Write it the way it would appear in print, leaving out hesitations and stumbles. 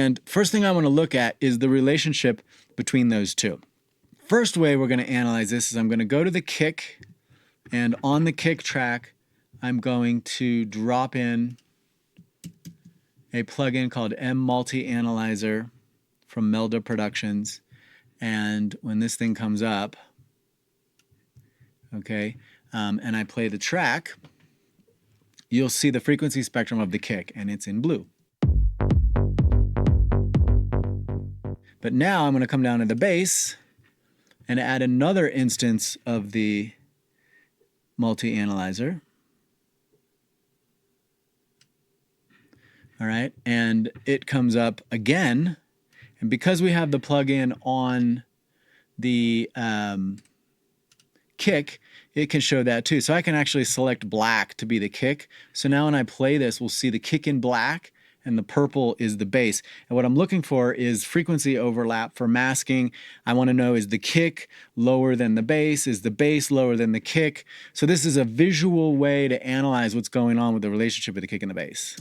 And first thing I want to look at is the relationship between those two. First way we're going to analyze this is I'm going to go to the kick, and on the kick track, I'm going to drop in a plugin called M Multi Analyzer from Melda Productions. And when this thing comes up, okay, and I play the track, you'll see the frequency spectrum of the kick, and it's in blue. But now I'm going to come down to the bass and add another instance of the multi-analyzer. All right, and it comes up again. And because we have the plugin on the kick, it can show that too. So I can actually select black to be the kick. So now when I play this, we'll see the kick in black and the purple is the bass. And what I'm looking for is frequency overlap for masking. I want to know, is the kick lower than the bass? Is the bass lower than the kick? So this is a visual way to analyze what's going on with the relationship of the kick and the bass.